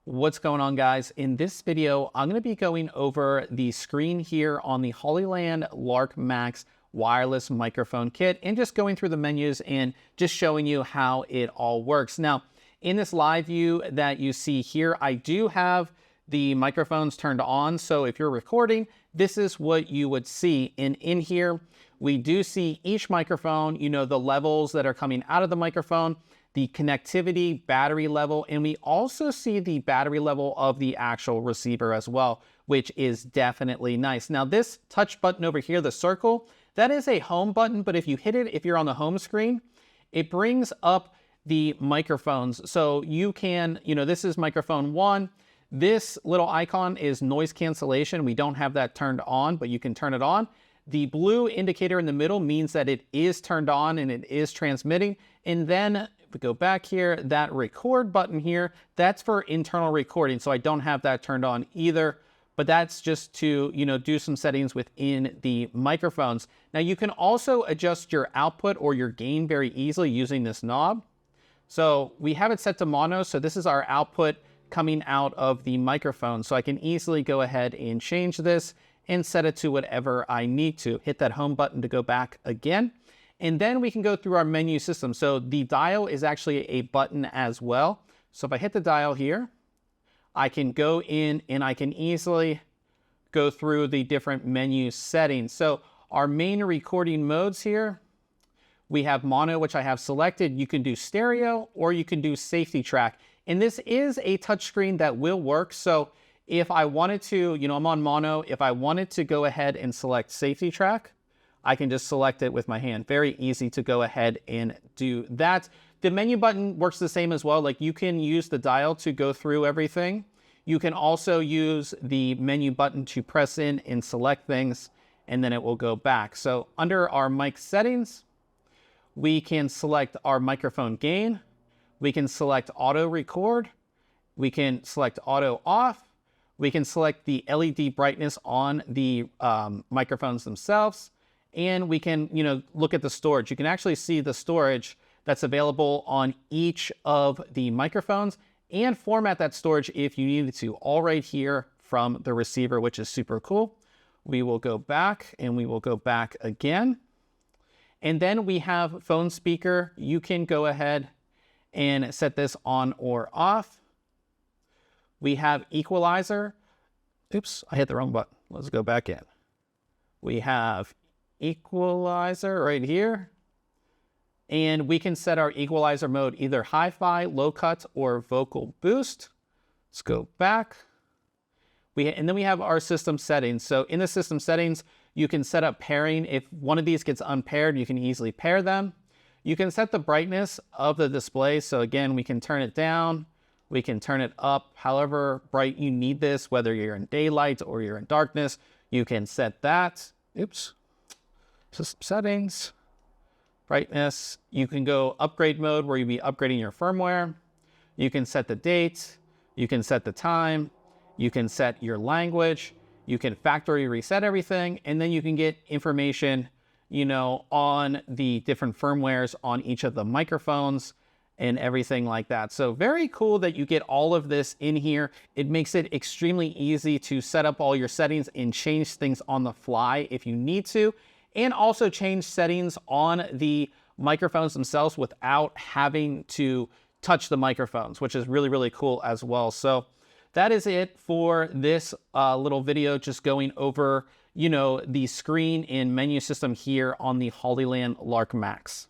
What's going on, guys? In this video, I'm going to be going over the screen here on the Hollyland Lark Max wireless microphone kit and just going through the menus and just showing you how it all works. Now, in this live view that you see here, I do have the microphones turned on. So if you're recording, this is what you would see. And in here, we do see each microphone, the levels that are coming out of the microphone, the connectivity, battery level, and we also see the battery level of the actual receiver as well, which is definitely nice. Now this touch button over here, the circle, that is a home button, but if you hit it, if you're on the home screen, it brings up the microphones. So you can, this is microphone 1. This little icon is noise cancellation. We don't have that turned on, but you can turn it on. The blue indicator in the middle means that it is turned on and it is transmitting. And then if we go back here, that record button here, that's for internal recording. So I don't have that turned on either, but that's just to, do some settings within the microphones. Now you can also adjust your output or your gain very easily using this knob. So we have it set to mono. So this is our output coming out of the microphone. So I can easily go ahead and change this and set it to whatever I need to. Hit that home button to go back again. And then we can go through our menu system. So the dial is actually a button as well. So if I hit the dial here, I can go in and I can easily go through the different menu settings. So our main recording modes here, we have mono, which I have selected. You can do stereo or you can do safety track. And this is a touchscreen that will work. So if I wanted to, I'm on mono. If I wanted to go ahead and select safety track, I can just select it with my hand. Very easy to go ahead and do that. The menu button works the same as well. Like you can use the dial to go through everything. You can also use the menu button to press in and select things, and then it will go back. So under our mic settings, we can select our microphone gain. We can select auto record. We can select auto off. We can select the LED brightness on the microphones themselves. And we can, look at the storage. You can actually see the storage that's available on each of the microphones and format that storage if you needed to, all right here from the receiver, which is super cool. We will go back and we will go back again. And then we have phone speaker. You can go ahead and set this on or off. We have equalizer. Oops, I hit the wrong button. Let's go back in. We have equalizer right here. And we can set our equalizer mode either hi-fi, low cut, or vocal boost. Let's go back. And then we have our system settings. So in the system settings, you can set up pairing. If one of these gets unpaired, you can easily pair them. You can set the brightness of the display. So again, we can turn it down. We can turn it up however bright you need this, whether you're in daylight or you're in darkness. You can set that. Oops. System settings, brightness. You can go upgrade mode where you'll be upgrading your firmware. You can set the date. You can set the time. You can set your language. You can factory reset everything. And then you can get information, on the different firmwares on each of the microphones and everything like that. So very cool that you get all of this in here. It makes it extremely easy to set up all your settings and change things on the fly if you need to, and also change settings on the microphones themselves without having to touch the microphones, which is really, really cool as well. So that is it for this little video, just going over, the screen and menu system here on the Hollyland Lark Max.